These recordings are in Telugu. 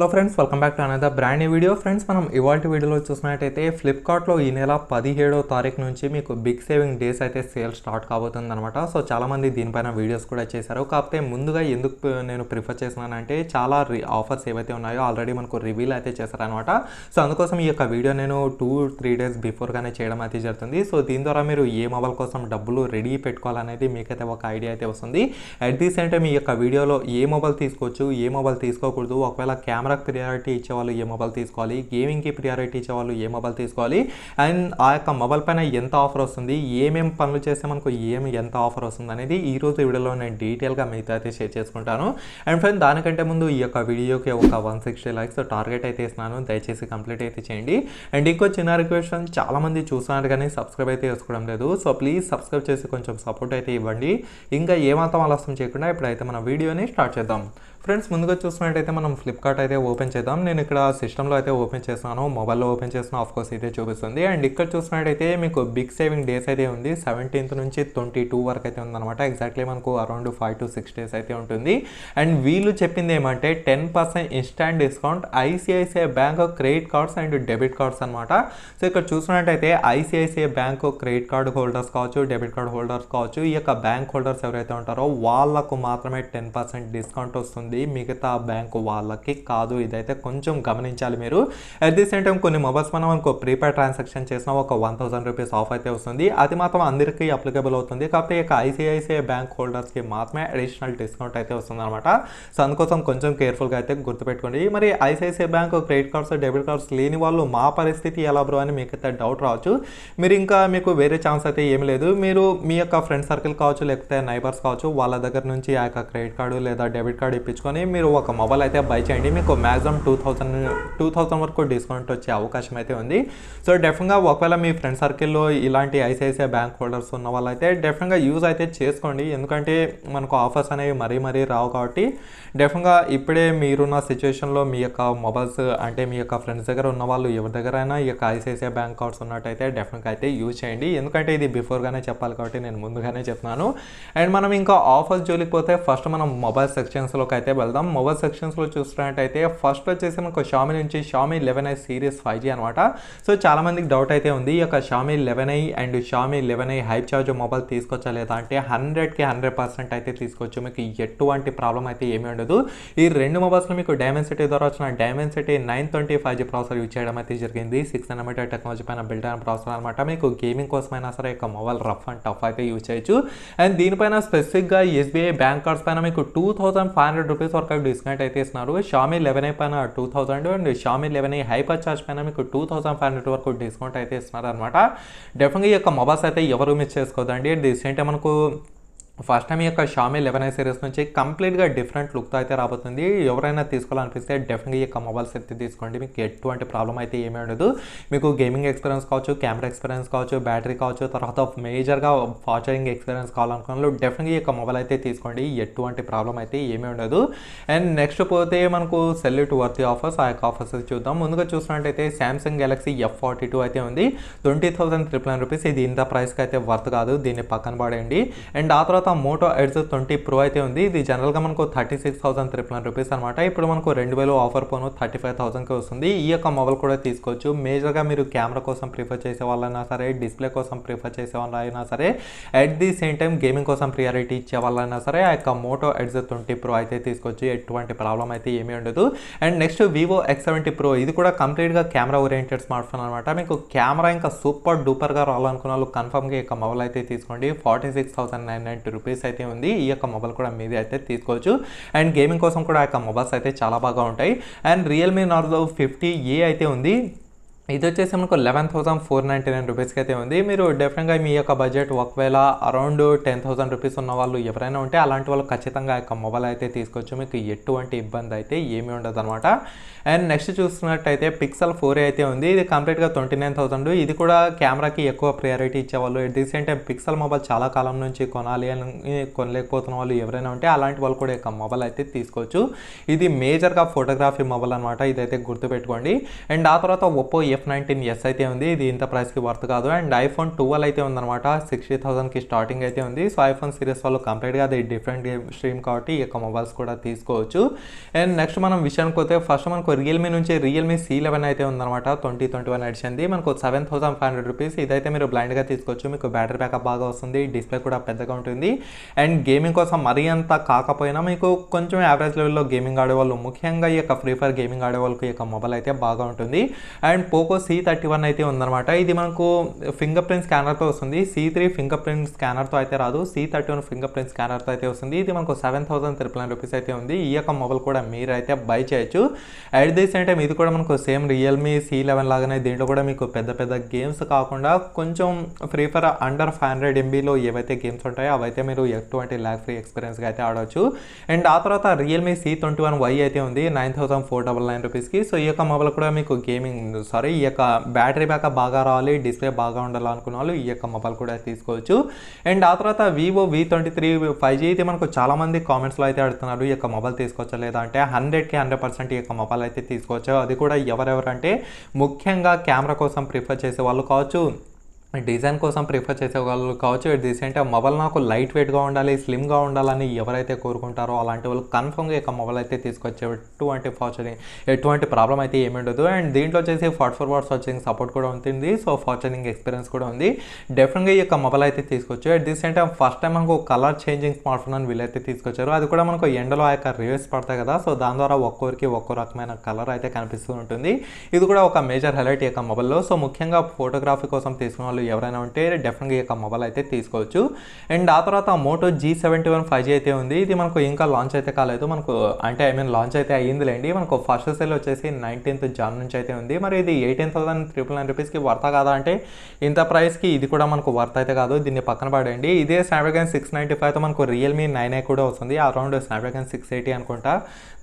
Hello friends, welcome back to another brand new video. Friends, మనం ఇవాల్టి వీడియోలో చూసినట్టయితే ఫ్లిప్కార్ట్లో ఈ నెల 17వ తారీఖు నుంచి మీకు బిగ్ సేవింగ్ డేస్ అయితే సేల్ స్టార్ట్ కాబోతుంది అనమాట. సో చాలామంది దీనిపైన వీడియోస్ కూడా చేశారు. కాకపోతే ముందుగా ఎందుకు నేను ప్రిఫర్ చేస్తున్నానంటే చాలా ఆఫర్స్ ఏవైతే ఉన్నాయో ఆల్రెడీ మనకు రివీల్ అయితే చేశారనమాట. సో అందుకోసం ఈ యొక్క వీడియో నేను 2-3 డేస్ బిఫోర్గానే చేయడం అయితే జరుగుతుంది. సో దీని ద్వారా మీరు ఏ మొబైల్ కోసం డబ్బులు రెడీ పెట్టుకోవాలనేది మీకైతే ఒక ఐడియా అయితే వస్తుంది. అట్ ది సేమ్ టైం ఈ యొక్క వీడియోలో ఏ మొబైల్ తీసుకోవచ్చు, ఏ మొబైల్ తీసుకోకూడదు, ఒకవేళ కెమెరాకి ప్రియారిటీ ఇచ్చేవాళ్ళు ఏ మొబైల్ తీసుకోవాలి, గేమింగ్కి ప్రియారిటీ ఇచ్చేవాళ్ళు ఏ మొబైల్ తీసుకోవాలి, అండ్ ఆ యొక్క మొబైల్ పైన ఎంత ఆఫర్ వస్తుంది, ఏమేమి పనులు చేస్తే మనకు ఎంత ఆఫర్ వస్తుంది అనేది ఈ రోజు వీడియోలో నేను డీటెయిల్గా మీతో అయితే షేర్ చేసుకుంటాను. అండ్ ఫ్రెండ్, దానికంటే ముందు ఈ యొక్క వీడియోకి ఒక 160 లైక్స్ టార్గెట్ అయితే ఇస్తున్నాను. దయచేసి కంప్లీట్ అయితే చేయండి. అండ్ ఇంకో చిన్న రిక్వెస్ట్, చాలామంది చూస్తున్నారు కానీ సబ్స్క్రైబ్ అయితే చేసుకోవడం లేదు. సో ప్లీజ్ సబ్స్క్రైబ్ చేసి కొంచెం సపోర్ట్ అయితే ఇవ్వండి. ఇంకా ఏమాత్రం ఆలస్యం చేయకుండా ఇప్పుడైతే మన వీడియోని స్టార్ట్ చేద్దాం. ఫ్రెండ్స్, ముందుగా చూసినట్టయితే మనం ఫ్లిప్కార్ట్ అయితే ఓపెన్ చేద్దాం. నేను ఇక్కడ సిస్టంలో అయితే ఓపెన్ చేస్తున్నాను, మొబైల్లో ఓపెన్ చేస్తున్నా, ఆఫ్కోర్స్ అయితే చూపిస్తుంది. అండ్ ఇక్కడ చూసినట్టయితే మీకు బిగ్ సేవింగ్ డేస్ అయితే ఉంది. 17th నుంచి 22 వరకు అయితే ఉందన్నమాట. ఎగ్జాక్ట్లీ మనకు అరౌండ్ 5 to 6 డేస్ అయితే ఉంటుంది. అండ్ వీళ్ళు చెప్పింది ఏమంటే 10% instant discount ICICI bank credit cards and debit cards అనమాట. సో ఇక్కడ చూసినట్టయితే ICICI bank credit card holders కావచ్చు, డెబిట్ కార్డ్ హోల్డర్స్ కావచ్చు, ఈ యొక్క బ్యాంక్ హోల్డర్స్ ఎవరైతే ఉంటారో వాళ్ళకు మాత్రమే 10% డిస్కౌంట్ వస్తుంది, మిగతా బ్యాంకు వాళ్ళకి కాదు. ఇదైతే కొంచెం గమనించాలి మీరు. అట్ ది సేమ్ టైం కొన్ని మొబైల్స్ మనం మనకు ప్రీపెయిడ్ ట్రాన్సాక్షన్ చేసిన ఒక 1000 రూపీస్ ఆఫ్ అయితే వస్తుంది. అది మాత్రం అందరికీ అప్లికబుల్ అవుతుంది. కాకపోతే ఇక ఐసిఐసిఐ బ్యాంక్ హోల్డర్స్కి మాత్రమే అడిషనల్ డిస్కౌంట్ అయితే వస్తుంది అనమాట. సో అందుకోసం కొంచెం కేర్ఫుల్గా అయితే గుర్తుపెట్టుకోండి. మరి ICICI bank credit cards, debit cards లేని వాళ్ళు మా పరిస్థితి ఎలా బ్రో అని మీకైతే డౌట్ రావచ్చు. మీరు ఇంకా మీకు వేరే ఛాన్స్ అయితే ఏమి లేదు. మీరు మీ యొక్క ఫ్రెండ్ సర్కిల్ కావచ్చు, లేకపోతే నైబర్స్ కావచ్చు, వాళ్ళ దగ్గర నుంచి ఆ యొక్క క్రెడిట్ కార్డు లేదా డెబిట్ కార్డు ఇప్పించుకొని మీరు ఒక మొబైల్ అయితే బై చేయండి. మీకు మ్యాక్సిమం 2000 వరకు డిస్కౌంట్ వచ్చే అవకాశం అయితే ఉంది. సో డెఫినెట్గా ఒకవేళ మీ ఫ్రెండ్ సర్కిల్లో ఇలాంటి ఐసిఐసిఐ బ్యాంక్ హోల్డర్స్ ఉన్న వాళ్ళైతే డెఫినెట్గా యూజ్ అయితే చేసుకోండి. ఎందుకంటే మనకు ఆఫర్స్ అనేవి మరీ రావు కాబట్టి డెఫినెట్గా ఇప్పుడే మీరున్న సిచ్యువేషన్లో మీ యొక్క మొబైల్స్ అంటే మీ యొక్క ఫ్రెండ్స్ దగ్గర ఉన్న వాళ్ళు ఎవరి దగ్గర అయినా ఈ యొక్క ఐసిఐసిఐ బ్యాంక్ కార్డ్స్ ఉన్నట్టయితే డెఫినెట్గా అయితే యూజ్ చేయండి. ఎందుకంటే ఇది బిఫోర్గానే చెప్పాలి కాబట్టి నేను ముందుగానే చెప్తున్నాను. అండ్ మనం ఇంకా ఆఫర్స్ జోలికి పోతే ఫస్ట్ మనం మొబైల్ సెక్షన్స్లోకి అయితే వెళ్దాం. మొబైల్ సెక్షన్స్లో చూస్తున్నట్టయితే ఫస్ట్ వచ్చేసి మనకు షామీ నుంచి షామీ 11i సిరీస్ 5G అనమాట. సో చాలా మందికి డౌట్ అయితే ఉంది, ఈ యొక్క Xiaomi 11i and Xiaomi 11i hyper charge mobile తీసుకోవచ్చా లేదా అంటే 100కి 100% అయితే తీసుకోవచ్చు. మీకు ఎటువంటి ప్రాబ్లం అయితే ఏమీ ఉండదు. ఈ రెండు మొబైల్స్లో మీకు డైమెన్సిటీ ద్వారా వచ్చిన డైమెన్సిటీ 925G ప్రాసెసర్ యూజ్ చేయడం అయితే జరిగింది. 6nm టెక్నాలజీ పైన బిల్డ్ అయిన ప్రాసెసర్ అనమాట. మీకు గేమింగ్ కోసమైనా సరే ఒక మొబైల్ రఫ్ అండ్ టఫ్ అయితే యూజ్ చేయొచ్చు. అండ్ దీనిపైన స్పెసిఫిక్గా ఎస్బీఐ బ్యాంక్ కార్డ్స్ పైన మీకు 2500 రూపీస్ వరకు డిస్కౌంట్ అయితే ఇస్తున్నారు. షామీ 11i పైన 2000 and Xiaomi 11i hyper charge పైన మీకు 2500 వరకు డిస్కౌంట్ అయితే ఇస్తున్నారు అనమాట. డెఫినెట్గా ఈ యొక్క మొబైల్స్ అయితే ఎవరు మిస్ చేసుకోదండి. రీసెంట్గా మనకు ఫస్ట్ టైం ఈ యొక్క షామీ 11i సిరీస్ నుంచి కంప్లీట్గా డిఫరెంట్ లుక్తో అయితే రాబోతుంది. ఎవరైనా తీసుకోవాలనిపిస్తే డెఫినెట్గా ఈ యొక్క మొబైల్స్ అయితే తీసుకోండి. మీకు ఎటువంటి ప్రాబ్లం అయితే ఏమీ ఉండదు. మీకు గేమింగ్ ఎక్స్పీరియన్స్ కావచ్చు, కెమెరా ఎక్స్పీరియన్స్ కావచ్చు, బ్యాటరీ కావచ్చు, తర్వాత మేజర్గా ఫాస్ట్ ఛార్జింగ్ ఎక్స్పీరియన్స్ కావాలనుకున్న డెఫినెట్గా ఈ యొక్క మొబైల్ అయితే తీసుకోండి. ఎటువంటి ప్రాబ్లం అయితే ఏమీ ఉండదు. అండ్ నెక్స్ట్ పోతే మనకు సెల్యూట్ వర్తీ ఆఫర్స్, ఆ యొక్క ఆఫర్స్ చూద్దాం. ముందుగా చూసినట్టయితే సామ్సంగ్ గెలాక్సీ F42 అయితే ఉంది. 20,999 రూపీస్. ఇది ఇంత ప్రైస్కి అయితే వర్త్ కాదు, దీన్ని పక్కన పడేయండి. అండ్ ఆ తర్వాత మోటో ఎడ్జ్ 20 Pro అయితే ఉంది. ఇది జనరల్గా మనకు 36,999 రూపీస్ అనమాట. ఇప్పుడు మనకు 2000 ఆఫర్ పోను 35,000కి వస్తుంది. ఈ యొక్క మొబైల్ కూడా తీసుకోవచ్చు. మేజర్గా మీరు కెమెరా కోసం ప్రిఫర్ చేసే వాళ్ళైనా సరే, డిస్ప్లే కోసం ప్రిఫర్ చేసే వాళ్ళైనా సరే, at the same time gaming కోసం ప్రియారిటీ ఇచ్చే వాళ్ళైనా సరే ఆ యొక్క మోటో ఎడ్జ్ 20 Pro అయితే తీసుకోవచ్చు. ఎటువంటి ప్రాబ్లం అయితే ఏమీ ఉండదు. And next Vivo X70 Pro. ఇది కూడా కంప్లీట్గా కెమెరా ఓరియంటెడ్ స్మార్ట్ ఫోన్ అనమాట. మీకు కెమెరా ఇంకా సూపర్ డూపర్గా రావాలనుకున్న వాళ్ళు కన్ఫర్మ్గా ఈ యొక్క మొబైల్ అయితే తీసుకోండి. 46,990 రూపీస్ అయితే ఉంది. ఈ యొక్క మొబైల్ కూడా మీది అయితే తీసుకోవచ్చు. అండ్ గేమింగ్ కోసం కూడా ఆ యొక్క మొబైల్స్ అయితే చాలా బాగా ఉంటాయి. అండ్ రియల్మీ నార్జో 50A అయితే ఉంది. ఇది వచ్చేసి మనకు 11,499 రూపీస్కి అయితే ఉంది. మీరు డెఫినెట్గా మీ యొక్క బడ్జెట్ ఒకవేళ అరౌండ్ 10,000 రూపీస్ ఉన్న వాళ్ళు ఎవరైనా ఉంటే అలాంటి వాళ్ళు ఖచ్చితంగా యొక్క మొబైల్ అయితే తీసుకోవచ్చు. మీకు ఎటువంటి ఇబ్బంది అయితే ఏమీ ఉండదు అనమాట. అండ్ నెక్స్ట్ చూస్తున్నట్టయితే పిక్సెల్ 4a అయితే ఉంది. ఇది కంప్లీట్గా 29,000. ఇది కూడా కెమెరాకి ఎక్కువ ప్రయారిటీ ఇచ్చేవాళ్ళు, at the same time pixel mobile చాలా కాలం నుంచి కొనాలి అని కొనలేకపోతున్న వాళ్ళు ఎవరైనా ఉంటే అలాంటి వాళ్ళు కూడా యొక్క మొబైల్ అయితే తీసుకోవచ్చు. ఇది మేజర్గా ఫోటోగ్రఫీ మొబైల్ అనమాట, ఇదైతే గుర్తుపెట్టుకోండి. అండ్ ఆ తర్వాత ఒప్పో F19s అయితే ఉంది. ఇది ఇంత ప్రైస్కి వర్త్ కాదు. అండ్ iPhone 12 అయితే ఉందన్నమాట. 60,000కి స్టార్టింగ్ అయితే ఉంది. సో iPhone సిరీస్ వాళ్ళు కంప్లీట్గా అది డిఫరెంట్ గేమ్ స్ట్రీమ్ కాబట్టి ఈ యొక్క మొబైల్స్ కూడా తీసుకోవచ్చు. అండ్ నెక్స్ట్ మనం విషయానికి పోతే ఫస్ట్ మనకు రియల్మీ నుంచి రియల్మీ C11 అయితే ఉందన్నమాట. 2021 ఎడిషన్ది మనకు 7,500 రూపీస్. ఇదైతే మీరు బ్లైండ్గా తీసుకోవచ్చు. మీకు బ్యాటరీ బ్యాకప్ బాగా వస్తుంది, డిస్ప్లే కూడా పెద్దగా ఉంటుంది. అండ్ గేమింగ్ కోసం మరీ అంత కాకపోయినా మీకు కొంచెం యావరేజ్ లెవెల్లో గేమింగ్ ఆడేవాళ్ళు, ముఖ్యంగా ఈ యొక్క ఫ్రీ ఫైర్ గేమింగ్ ఆడేవాళ్ళకి ఈ యొక్క మొబైల్ అయితే బాగా ఉంటుంది. అండ్ పోకో C31 అయితే ఉందన్నమాట. ఇది మనకు ఫింగర్ ప్రింట్ స్కానర్తో వస్తుంది. C3 ఫింగర్ ప్రింట్ స్కానర్తో అయితే రాదు, C31 ఫింగర్ ప్రింట్ స్కానర్తో అయితే వస్తుంది. ఇది మనకు 7,399 రూపీస్ అయితే ఉంది. ఈ యొక్క మొబైల్ కూడా మీరైతే బై చేయొచ్చు. అట్ ది సేమ్ టైం ఇది కూడా మనకు సేమ్ రియల్మీ C11 లాగానే దీంట్లో కూడా మీకు పెద్ద పెద్ద గేమ్స్ కాకుండా కొంచెం ఫ్రీ ఫైర్ అండర్ 500 MBలో ఏవైతే గేమ్స్ ఉంటాయో అవైతే మీరు ఎటువంటి ల్యాగ్ ఫ్రీ ఎక్స్పీరియన్స్గా అయితే ఆడవచ్చు. అండ్ ఆ తర్వాత రియల్మీ C21Y అయితే ఉంది 9,499 రూపీస్కి. సో ఈ యొక్క మొబైల్ కూడా మీకు ఈ యొక్క బ్యాటరీ బ్యాకప్ బాగా రావాలి, డిస్ప్లే బాగా ఉండాలనుకున్న వాళ్ళు ఈ యొక్క మొబైల్ కూడా తీసుకోవచ్చు. అండ్ ఆ తర్వాత వివో V23 5G ఇది మనకు చాలామంది కామెంట్స్లో అయితే అడుగుతున్నారు ఈ యొక్క మొబైల్ తీసుకోవచ్చా లేదా అంటే 100కి 100% ఈ యొక్క మొబైల్ అయితే తీసుకోవచ్చు. అది కూడా ఎవరెవరంటే ముఖ్యంగా కెమెరా కోసం ప్రిఫర్ చేసే వాళ్ళు కావచ్చు, డిజైన్ కోసం ప్రిఫర్ చేసే వాళ్ళు కావచ్చు. రీసెంట్గా మొబైల్ నాకు లైట్ వెయిట్గా ఉండాలి, స్లిమ్గా ఉండాలని ఎవరైతే కోరుకుంటారో అలాంటి వాళ్ళు కన్ఫర్మ్గా ఇక మొబైల్ అయితే తీసుకొచ్చే ఎటువంటి ప్రాబ్లం అయితే ఏమి ఉండదు. అండ్ దీంట్లో వచ్చేసి 44 వాట్స్ ఛార్జింగ్ సపోర్ట్ కూడా ఉంటుంది. సో ఛార్జింగ్ ఎక్స్పీరియన్స్ కూడా ఉంది. డెఫినెట్గా ఈ యొక్క మొబైల్ అయితే తీసుకోవచ్చు. At the same time first time మనకు కలర్ చేంజింగ్ స్మార్ట్ ఫోన్ అని వీళ్ళైతే తీసుకొచ్చారు. అది కూడా మనకు ఎండలో ఆ యొక్క రివ్యూస్ పడతాయి కదా, సో దాని ద్వారా ఒక్కొక్కరికి ఒక్కో రకమైన కలర్ అయితే కనిపిస్తూ ఉంటుంది. ఇది కూడా ఒక మేజర్ హైలైట్ ఈ యొక్క మొబైల్లో. సో ముఖ్యంగా ఫోటోగ్రఫీ కోసం తీసుకున్న వాళ్ళు ఎవరైనా ఉంటే డెఫినెట్గా ఈ యొక్క మొబైల్ అయితే తీసుకోవచ్చు. అండ్ ఆ తర్వాత మోటో G71 5G అయితే ఉంది. ఇది మనకు ఇంకా లాంచ్ అయితే కాలేదు, మనకు అంటే లాంచ్ అయితే అయ్యిందిలేండి. మనకు ఫస్ట్ సేల్ వచ్చేసి 19th Jan నుంచి అయితే ఉంది. మరి ఇది 18,999 రూపీస్కి వర్తా కాదా అంటే ఇంత ప్రైస్కి ఇది కూడా మనకు వర్త్ అయితే కాదు, దీన్ని పక్కన పడండి. ఇదే స్నాప్డ్రాగన్ 695తో మనకు రియల్మీ 9A కూడా వస్తుంది, అరౌండ్ స్నాప్డ్రాగన్ 680 అనుకుంటా,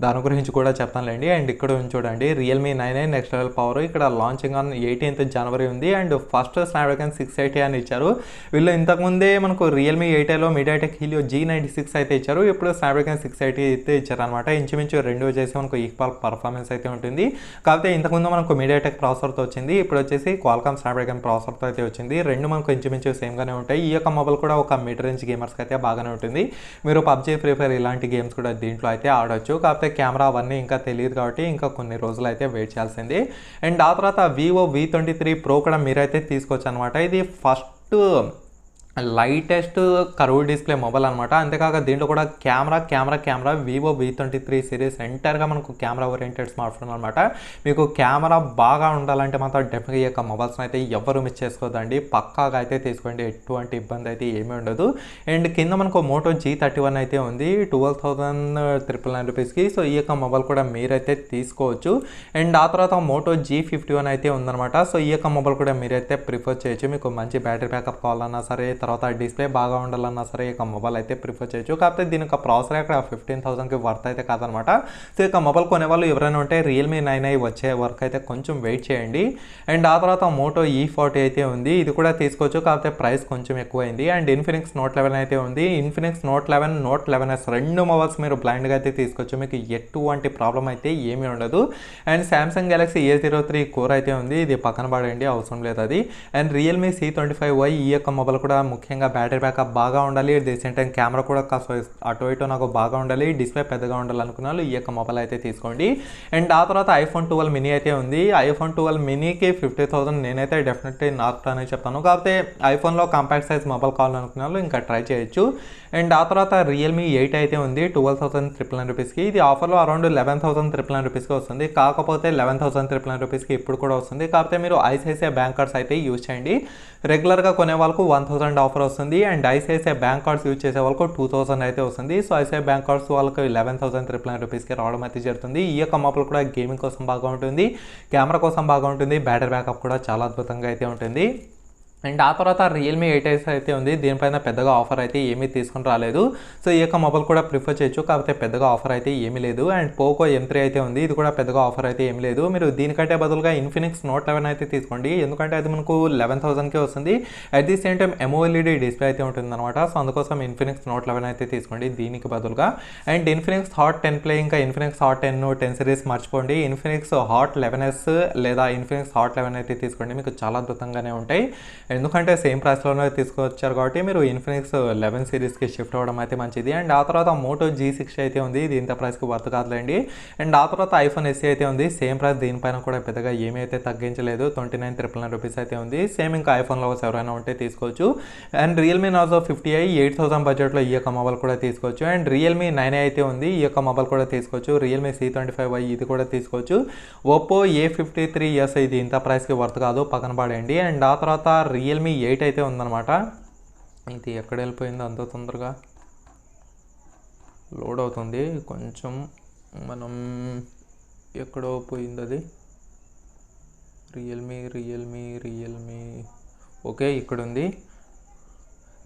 దాని గురించి కూడా చెప్తానులేండి. అండ్ ఇక్కడ చూడండి Realme 9A next level power, ఇక్కడ లాంచింగ్ ఆన్ 18th January ఉంది. అండ్ ఫస్ట్ స్నాప్డ్రాగన్ 680 అని ఇచ్చారు. వీళ్ళు ఇంతకుముందే మనకు రియల్మీ 8Aలో మీడియాటెక్ హీలియో G96 అయితే ఇచ్చారు, ఇప్పుడు స్నాప్డ్రాగన్ 680 అయితే ఇచ్చారు అనమాట. ఇంచుమించు రెండు వచ్చేసి మనకు ఈక్వల్ పర్ఫార్మెన్స్ అయితే ఉంటుంది. కాకపోతే ఇంతకుముందు మనకు మీడియాటెక్ ప్రాసెసర్తో వచ్చింది, ఇప్పుడు వచ్చేసి క్వాల్కామ్ స్నాప్డ్రాగన్ ప్రాసెసర్తో అయితే వచ్చింది. రెండు మనకు ఇంచుమించు సేమ్గానే ఉంటాయి. ఈ యొక్క మొబైల్ కూడా ఒక మిడ్ రేంజ్ గేమర్స్కి అయితే బాగానే ఉంటుంది. మీరు పబ్జీ, ఫ్రీ ఫైర్ ఇలాంటి గేమ్స్ కూడా దీంట్లో అయితే ఆడవచ్చు. కాకపోతే కెమెరా అవన్నీ ఇంకా తెలియదు కాబట్టి ఇంకా కొన్ని రోజులు అయితే వెయిట్ చేయాల్సింది. అండ్ ఆ తర్వాత వివో V23 Pro కూడా మీరైతే తీసుకోవచ్చు అనమాట. ఇది first lightest curve display mobile అనమాట. అంతేకాక దీంట్లో కూడా కెమెరా వివో V23 సిరీస్ ఎంటర్గా మనకు కెమెరా ఓరియంటెడ్ స్మార్ట్ ఫోన్ అనమాట. మీకు కెమెరా బాగా ఉండాలంటే మాత్రం డెఫినెట్గా ఈ యొక్క మొబైల్స్ని అయితే ఎవరు మిస్ చేసుకోవద్దండి, పక్కాగా అయితే తీసుకోండి, ఎటువంటి ఇబ్బంది అయితే ఏమీ ఉండదు. అండ్ కింద మనకు మోటో G31 అయితే ఉంది 12,999 రూపీస్కి. సో ఈ యొక్క మొబైల్ కూడా మీరైతే తీసుకోవచ్చు. అండ్ ఆ తర్వాత మోటో G51 అయితే ఉందన్నమాట. సో ఈ యొక్క మొబైల్ కూడా మీరైతే ప్రిఫర్ చేయొచ్చు. మీకు మంచి బ్యాటరీ బ్యాకప్ కావాలన్నా సరే, తర్వాత డిస్ప్లే బాగా ఉండాలన్నా సరే ఈ మొబైల్ అయితే ప్రిఫర్ చేయొచ్చు. కాకపోతే దీని యొక్క ప్రాసెసర్ అక్కడ 15,000కి వర్త్ అయితే కాదనమాట. సో ఇక మొబైల్ కొనేవాళ్ళు ఎవరైనా ఉంటే రియల్మీ 9i వచ్చే వరకు అయితే కొంచెం వెయిట్ చేయండి. అండ్ ఆ తర్వాత మోటో E40 అయితే ఉంది, ఇది కూడా తీసుకోవచ్చు. కాకపోతే ప్రైస్ కొంచెం ఎక్కువైంది. అండ్ ఇన్ఫినిక్స్ Note 11 అయితే ఉంది. ఇన్ఫినిక్స్ Note 11, Note 11s రెండు మొబైల్స్ మీరు బ్లైండ్గా అయితే తీసుకోవచ్చు, మీకు ఎటువంటి ప్రాబ్లం అయితే ఏమీ ఉండదు. And Samsung Galaxy A03 core అయితే ఉంది, ఇది పక్కన పడండి, అవసరం లేదు అది. అండ్ రియల్మీ C25Y ఈ యొక్క మొబైల్ కూడా ముఖ్యంగా బ్యాటరీ బ్యాకప్ బాగా ఉండాలి, రీసెంట్ టైం కెమెరా కూడా కాస్త అటు ఇటు నాకు బాగా ఉండాలి, డిస్ప్లే పెద్దగా ఉండాలి అనుకున్నాను ఈ యొక్క మొబైల్ అయితే తీసుకోండి. అండ్ ఆ తర్వాత iPhone 12 mini అయితే ఉంది. iPhone 12 miniకి 50,000 నేనైతే డెఫినెట్లీ నాట్ అని చెప్తాను. కాకపోతే ఐఫోన్లో కాంపాక్ట్ సైజ్ మొబైల్ కావాలనుకున్నాను ఇంకా ట్రై చేయొచ్చు. అండ్ ఆ తర్వాత రియల్మీ 8 అయితే ఉంది 12,999 రూపీస్కి. ఇది ఆఫర్లో అరౌండ్ 11,999 రూపీస్కి వస్తుంది. కాకపోతే 11,999 రూపీస్కి ఇప్పుడు కూడా వస్తుంది. కాకపోతే మీరు ఐసిఐసిఐ బ్యాంక్ కార్డ్స్ అయితే యూజ్ చేయండి. రెగ్యులర్గా కొనే వాళ్ళకు 1,000 ఆఫర్ వస్తుంది. And ICICI bank cards use చేసే వాళ్ళకు 2,000 అయితే వస్తుంది. సో ఐసిఐసిఐ బ్యాంక్ కార్డ్స్ వాళ్ళకి 11,999 రూపీస్కి రావడం అయితే జరుగుతుంది. ఈ యొక్క మొబైల్ కూడా గేమింగ్ కోసం బాగా ఉంటుంది, కెమెరా కోసం బాగా ఉంటుంది, బ్యాటరీ బ్యాకప్ కూడా చాలా అద్భుతంగా అయితే ఉంటుంది. అండ్ ఆ తర్వాత రియల్మీ 8S అయితే ఉంది. దీనిపైన పెద్దగా ఆఫర్ అయితే ఏమీ తీసుకొని రాలేదు. సో ఈ యొక్క మొబైల్ కూడా ప్రిఫర్ చేయొచ్చు, కాకపోతే పెద్దగా ఆఫర్ అయితే ఏమీ లేదు. అండ్ పోకో M3 అయితే ఉంది. ఇది కూడా పెద్దగా ఆఫర్ అయితే ఏమీ లేదు. మీరు దీనికంటే బదులుగా ఇన్ఫినిక్స్ నోట్ 11 అయితే తీసుకోండి, ఎందుకంటే అది మనకు 11,000కే వస్తుంది. At the same time MOLED display అయితే ఉంటుందన్నమాట. సో అందుకోసం ఇన్ఫినిక్స్ నోట్ 11 అయితే తీసుకోండి దీనికి బదులుగా. అండ్ ఇన్ఫినిక్స్ హాట్ 10 ప్లే, ఇంకా ఇన్ఫినిక్స్ హాట్ 10 సిరీస్ మర్చిపోండి. ఇన్ఫినిక్స్ హాట్ 11S లేదా ఇన్ఫినిక్స్ హాట్ 11 అయితే తీసుకోండి, మీకు చాలా అద్భుతంగానే ఉంటాయి. ఎందుకంటే సేమ్ ప్రైస్లోనే తీసుకొచ్చారు కాబట్టి మీరు ఇన్ఫినిక్స్ 11 సిరీస్కి షిఫ్ట్ అవ్వడం అయితే మంచిది. అండ్ ఆ తర్వాత మోటో G60 అయితే ఉంది. ఇది ఇంత ప్రైస్కి వర్త్ కాదులేండి. అండ్ ఆ తర్వాత ఐఫోన్ SE అయితే ఉంది. సేమ్ ప్రైస్, దీనిపైన కూడా పెద్దగా ఏమీ అయితే తగ్గించలేదు. 29,999 రూపీస్ అయితే ఉంది. సేమ్ ఇంకా ఐఫోన్ లవర్స్ ఎవరైనా ఉంటే తీసుకోవచ్చు. అండ్ రియల్మీ నార్జో 50i 8,000 బడ్జెట్లో ఈ యొక్క మొబైల్ కూడా తీసుకోవచ్చు. అండ్ రియల్మీ 9 అయితే ఉంది, ఈ యొక్క మొబైల్ కూడా తీసుకోవచ్చు. రియల్మీ C25i ఇది కూడా తీసుకోవచ్చు. ఒప్పో A53s ఇది ఇంత ప్రైస్కి వర్త్ కాదు, పక్కన పడేయండి. అండ్ ఆ తర్వాత రియల్మీ 8 అయితే ఉందన్నమాట. ఇది ఎక్కడ వెళ్ళిపోయిందో అంత తొందరగా లోడ్ అవుతుంది, కొంచెం మనం ఎక్కడో పోయింది అది. రియల్మీ ఓకే ఇక్కడ ఉంది.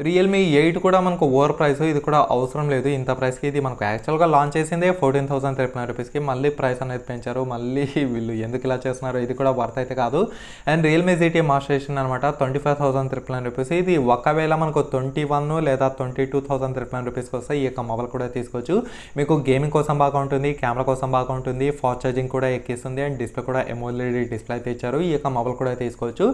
రియల్మీ 8 కూడా మనకు ఓవర్ ప్రైస్, ఇది కూడా అవసరం లేదు ఇంత ప్రైస్కి. ఇది మనకు యాక్చువల్గా లాంచ్ చేసిందే 14,039 రూపీస్కి, మళ్ళీ ప్రైస్ అనేది పెంచారు. మళ్ళీ వీళ్ళు ఎందుకు ఇలా చేస్తున్నారు, ఇది కూడా వర్త్ అయితే కాదు. And Realme GT master edition అనమాట, 25,399 రూపీస్. ఇది ఒకవేళ మనకు 21 లేదా 22,399 రూపీస్కి వస్తే ఈ యొక్క మొబైల్ కూడా తీసుకోవచ్చు. మీకు గేమింగ్ కోసం బాగా ఉంటుంది, కెమెరా కోసం బాగా ఉంటుంది, ఫాస్ట్ ఛార్జింగ్ కూడా ఎక్కిస్తుంది. అండ్ డిస్ప్లే కూడా MOLED డిస్ప్లే అయితే ఇచ్చారు. ఈ యొక్క మొబైల్ కూడా తీసుకోవచ్చు.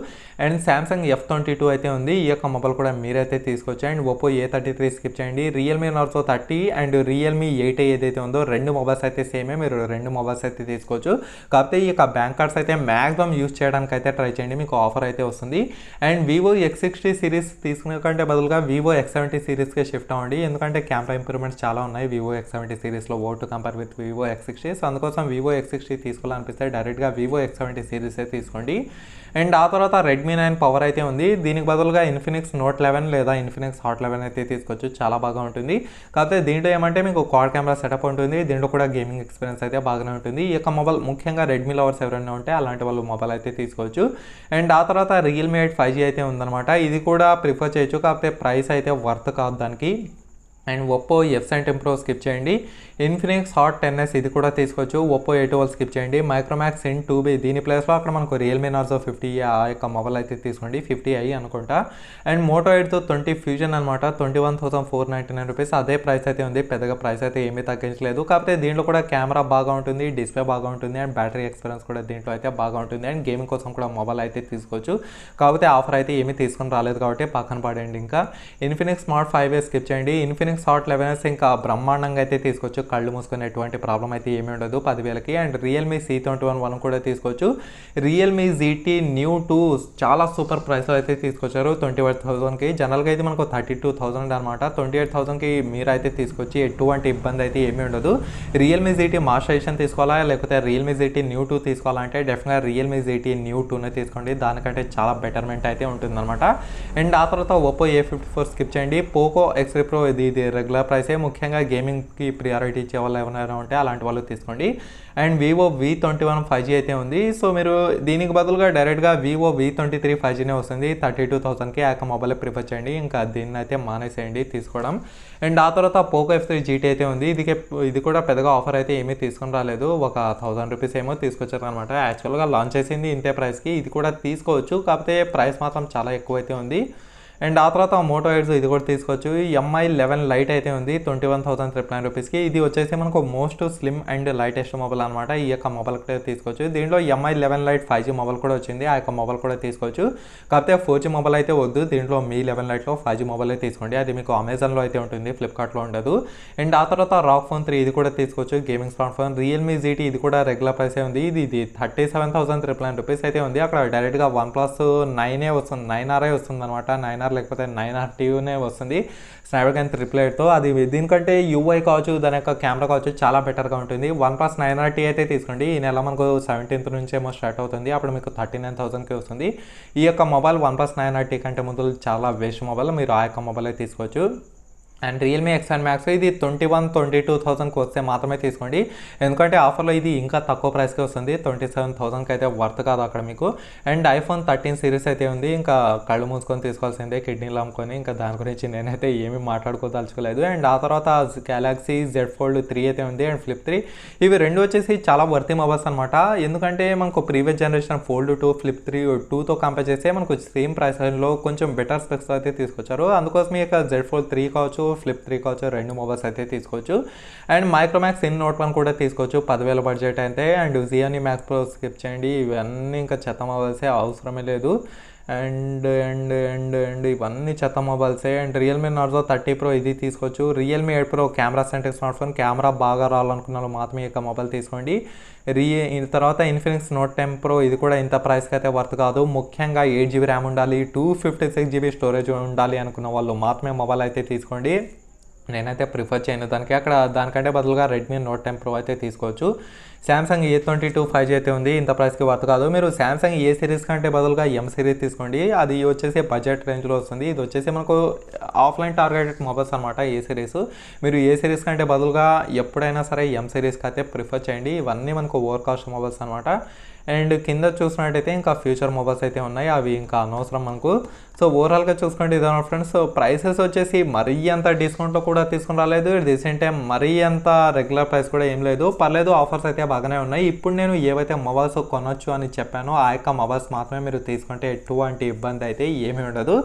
అండ్ సామ్సంగ్ F22 అయితే ఉంది, ఈ యొక్క మొబైల్ కూడా మీరైతే తీసుకోవచ్చు. అండ్ ఒప్పో A33 స్కిప్ చేయండి. రియల్మీ నార్జో 30 అండ్ రియల్మీ 8 ఏదైతే ఉందో రెండు మొబైల్స్ అయితే సేమే, మీరు రెండు మొబైల్స్ అయితే తీసుకోవచ్చు. కాకపోతే ఈ యొక్క బ్యాంక్ కార్డ్స్ అయితే మ్యాక్సిమం యూస్ చేయడానికి అయితే ట్రై చేయండి, మీకు ఆఫర్ అయితే వస్తుంది. అండ్ వివో X60 సిరీస్ తీసుకునే కంటే బదులుగా వివో X70 సిరీస్కి షిఫ్ట్ అవ్వండి, ఎందుకంటే కెమెరా ఇంప్రూవ్మెంట్స్ చాలా ఉన్నాయి వివో X70 సిరీస్లో to compare with Vivo X60. So అందుకోసం వివో X60 తీసుకోవాలనిపిస్తే డైరెక్ట్గా వివో X70 సిరీసే తీసుకోండి. అండ్ ఆ తర్వాత రెడ్మీ 9 పవర్ అయితే ఉంది, దీనికి బదులుగా ఇన్ఫినిక్స్ నోట్ 11 లేదా ఇన్ఫినిక్స్ హాట్ 11 అయితే తీసుకోవచ్చు, చాలా బాగా ఉంటుంది. కాకపోతే దీంట్లో ఏమంటే మీకు క్వాడ్ కెమెరా సెటప్ ఉంటుంది, దీంట్లో కూడా గేమింగ్ ఎక్స్పీరియన్స్ అయితే బాగానే ఉంటుంది. ఈ యొక్క మొబైల్ ముఖ్యంగా రెడ్మీ లవర్స్ ఎవరైనా ఉంటే అలాంటి వాళ్ళు మొబైల్ అయితే తీసుకోవచ్చు. అండ్ ఆ తర్వాత రియల్మీ 8 5G అయితే ఉందన్నమాట, ఇది కూడా ప్రిఫర్ చేయొచ్చు, కాకపోతే ప్రైస్ అయితే వర్త్ కాదు దానికి. And Oppo F17 Pro skip చేయండి. ఇన్ఫినిక్స్ హాట్ 10s ఇది కూడా తీసుకోవచ్చు. ఒప్పో A12 స్కిప్ చేయండి. మైక్రోమాక్స్ ఇన్ 2B దీని ప్లేస్లో అక్కడ మనకు రియల్మీ నార్జో 50 ఆ యొక్క మొబైల్ అయితే తీసుకోండి, 50i అనుకుంటా. అండ్ మోటో 20 ఫ్యూజన్ అనమాట, 21,499 రూపీస్ అదే ప్రైస్ అయితే ఉంది, పెద్దగా ప్రైస్ అయితే ఏమీ తగ్గించలేదు. కాకపోతే దీంట్లో కూడా కెమెరా బాగా ఉంటుంది, డిస్ప్లే బాగా ఉంటుంది, అండ్ బ్యాటరీ ఎక్స్పీరియన్స్ కూడా దీంట్లో అయితే బాగా ఉంటుంది. అండ్ గేమింగ్ కోసం కూడా మొబైల్ అయితే తీసుకోవచ్చు, కాకపోతే ఆఫర్ అయితే ఏమీ తీసుకొని రాలేదు కాబట్టి పక్కన పడండి. ఇంకా ఇన్ఫినిక్స్ స్మార్ట్ 5A స్కిప్ చేయండి. ఇన్ఫినిక్స్ హాట్ 11s ఇంకా బ్రహ్మాండంగా అయితే తీసుకోవచ్చు, కళ్ళు మూసుకునే ఎటువంటి ప్రాబ్లం అయితే ఏమీ ఉండదు 10,000కి. అండ్ రియల్మీ C21 కూడా తీసుకోవచ్చు. రియల్మీ GT New 2 చాలా సూపర్ ప్రైస్లో అయితే తీసుకొచ్చారు 28,000కి. జనరల్గా అయితే మనకు 32,000 అనమాట, 28,000కి మీరు అయితే తీసుకొచ్చి ఎటువంటి ఇబ్బంది అయితే ఏమీ ఉండదు. రియల్మీ GT మాస్టర్ ఎడిషన్ తీసుకోవాలా లేకపోతే రియల్మీ GT New 2 తీసుకోవాలంటే డెఫినెట్గా రియల్మీ GT New 2నే తీసుకోండి, దానికంటే చాలా బెటర్మెంట్ అయితే ఉంటుందన్నమాట. అండ్ ఆ తర్వాత ఒప్పో A54 స్కిప్ చేయండి. పోకో X3 Pro ఇది రెగ్యులర్ ప్రైసే, ముఖ్యంగా గేమింగ్కి ప్రియారిటీ ఇచ్చే వాళ్ళు ఎవరైనా ఉంటే అలాంటి వాళ్ళు తీసుకోండి. అండ్ వివో V21 5G అయితే ఉంది, సో మీరు దీనికి బదులుగా డైరెక్ట్గా వివో V23 5Gనే వస్తుంది 32,000కి. ఆ మొబైల్ ప్రిఫర్ చేయండి, ఇంకా దీన్ని అయితే మానేసేయండి తీసుకోవడం. అండ్ ఆ తర్వాత పోకో F3 GT అయితే ఉంది, ఇది కూడా పెద్దగా ఆఫర్ అయితే ఏమీ తీసుకొని రాలేదు, ఒక 1000 రూపీస్ ఏమో తీసుకొచ్చారు అనమాట. యాక్చువల్గా లాంచ్ చేసింది ఇంతే ప్రైస్కి, ఇది కూడా తీసుకోవచ్చు, కాకపోతే ప్రైస్ మాత్రం చాలా ఎక్కువ అయితే ఉంది. అండ్ ఆ తర్వాత మోటో ఎయిడ్స్ ఇది కూడా తీసుకోవచ్చు. MI 11 లైట్ అయితే ఉంది 21,399 రూపీస్కి. ఇది వచ్చేసి మనకు most slim and lightest mobile అనమాట, ఈ యొక్క మొబైల్ కూడా తీసుకోవచ్చు. దీంట్లో MI 11 లైట్ 5G మొబైల్ కూడా వచ్చింది, ఆ యొక్క మొబైల్ కూడా తీసుకోవచ్చు, కాకపోతే 4G మొబైల్ అయితే వద్దు. దీంట్లో మీ 11 లైట్లో 5G మొబైల్ అయితే తీసుకోండి, అది మీకు అమెజాన్లో అయితే ఉంటుంది, ఫ్లిప్కార్ట్లో ఉండదు. అండ్ ఆ తర్వాత ROG Phone 3 ఇది కూడా తీసుకోవచ్చు, gaming smart phone. Realme GT ఇది కూడా రెగ్యులర్ ప్రైసే ఉంది, ఇది 37,399 రూపీస్ అయితే ఉంది. అక్కడ డైరెక్ట్గా OnePlus 9 వస్తుంది, 9R వస్తుంది అనమాట, 9R లేకపోతే 9R2నే వస్తుంది స్నాప్డ్రాగన్ 888తో. అది దీనికంటే UI కావచ్చు, దాని యొక్క కెమెరా కావచ్చు చాలా బెటర్గా ఉంటుంది. OnePlus 9RT అయితే తీసుకోండి, ఈ నెల మనకు 17th నుంచి ఏమో స్టార్ట్ అవుతుంది, అప్పుడు మీకు 39,000కి వస్తుంది. ఈ యొక్క మొబైల్ OnePlus 9RT కంటే ముందు చాలా వేస్ట్ మొబైల్, మీరు ఆ యొక్క మొబైల్ అయితే తీసుకోవచ్చు. అండ్ రియల్మీ ఎక్స్1 మ్యాక్స్ ఇది 21-22,000కి వస్తే మాత్రమే తీసుకోండి, ఎందుకంటే ఆఫర్లో ఇది ఇంకా తక్కువ ప్రైస్కి వస్తుంది. 27,000కి అయితే వర్త్ కాదు అక్కడ మీకు. అండ్ ఐఫోన్ 13 సిరీస్ అయితే ఉంది, ఇంకా కళ్ళు మూసుకొని తీసుకోవాల్సిందే, కిడ్నీలు అమ్ముకొని. ఇంకా దాని గురించి నేనైతే ఏమీ మాట్లాడుకోదలుచుకోలేదు. అండ్ ఆ తర్వాత గెలాక్సీ జెడ్ ఫోల్డ్ 3 అయితే ఉంది, అండ్ ఫ్లిప్ 3. ఇవి రెండు వచ్చేసి చాలా వర్తీ మొబైల్స్ అనమాట, ఎందుకంటే మనకు previous generation fold 2 flip 3 compare చేస్తే మనకు సేమ్ ప్రైస్లో కొంచెం బెటర్ స్పెక్స్ అయితే తీసుకొచ్చారు. అందుకోసం ఇక జెడ్ ఫోల్డ్ 3 కావచ్చు, ఫ్లిప్ 3 కావచ్చు, రెండు మొబైల్స్ అయితే తీసుకోవచ్చు. అండ్ మైక్రోమాక్స్ ఇన్ నోట్ 1 కూడా తీసుకోవచ్చు 10,000 బడ్జెట్ అయితే. And Gionee max pro skip చేయండి, ఇవన్నీ ఇంకా చెత్త మొబైల్సే, అవసరమే లేదు. అండ్ అండ్ అండ్ అండ్ ఇవన్నీ చెత్త మొబైల్సే. అండ్ రియల్మీ నార్జో 30 ప్రో ఇది తీసుకోవచ్చు. Realme 8 pro camera centric smart phone, camera బాగా రావాలనుకున్న వాళ్ళు మాత్రమే ఇక మొబైల్ తీసుకోండి. తర్వాత ఇన్ఫినిక్స్ నోట్ 10 ప్రో ఇది కూడా ఇంత ప్రైస్కి అయితే వర్త్ కాదు. ముఖ్యంగా 8GB ర్యామ్ ఉండాలి, 256GB స్టోరేజ్ ఉండాలి అనుకున్న వాళ్ళు మాత్రమే మొబైల్ అయితే తీసుకోండి. నేనైతే ప్రిఫర్ చేయను దానికి. దానికంటే బదులుగా రెడ్మీ నోట్ 10 ప్రో అయితే తీసుకోవచ్చు. శాంసంగ్ A22 5G అయితే ఉంది, ఇంత ప్రైస్కి వర్త్ కాదు. మీరు శాంసంగ్ ఏ సిరీస్ కంటే బదులుగా ఎం సిరీస్ తీసుకోండి, అది వచ్చేసి బడ్జెట్ రేంజ్లో వస్తుంది. ఇది వచ్చేసి మనకు ఆఫ్లైన్ టార్గెటెడ్ మొబైల్స్ అనమాట ఏ సిరీస్. మీరు ఏ సిరీస్ కంటే బదులుగా ఎప్పుడైనా సరే ఎం సిరీస్కి అయితే ప్రిఫర్ చేయండి. ఇవన్నీ మనకు ఓవర్ కాస్ట్ మొబైల్స్ అనమాట. అండ్ కింద చూసినట్టయితే ఇంకా ఫ్యూచర్ మొబైల్స్ అయితే ఉన్నాయి, అవి ఇంకా అనవసరం మనకు. సో ఓవరాల్గా చూసుకోండి ఇదే ఫ్రెండ్స్. ప్రైసెస్ వచ్చేసి మరీ అంత డిస్కౌంట్లో కూడా తీసుకుని రాలేదు, ఎట్ ది సేమ్ టైం మరీ అంత రెగ్యులర్ ప్రైస్ కూడా ఏం లేదు, పర్లేదు, ఆఫర్స్ అయితే బాగానే ఉన్నాయి. ఇప్పుడు నేను ఏవైతే మొబైల్స్ కొనొచ్చు అని చెప్పానో ఆ యొక్క మొబైల్స్ మాత్రమే మీరు తీసుకుంటే ఎటువంటి ఇబ్బంది అయితే ఏమీ ఉండదు.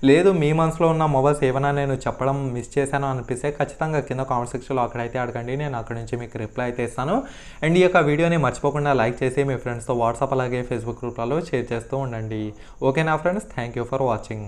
లేదు మీ మనసులో ఉన్న మొబైల్స్ ఏమైనా నేను చెప్పడం మిస్ చేశాను అనిపిస్తే ఖచ్చితంగా కింద కామెంట్ సెక్షన్లో అక్కడైతే అడగండి, నేను అక్కడి నుంచి మీకు రిప్లై అయితే ఇస్తాను. అండ్ ఈ యొక్క వీడియోని మర్చిపోకుండా లైక్ చేసి మీ ఫ్రెండ్స్తో వాట్సాప్ అలాగే ఫేస్బుక్ గ్రూప్లలో షేర్ చేస్తూ ఉండండి. ఓకేనా friends, thank you for watching.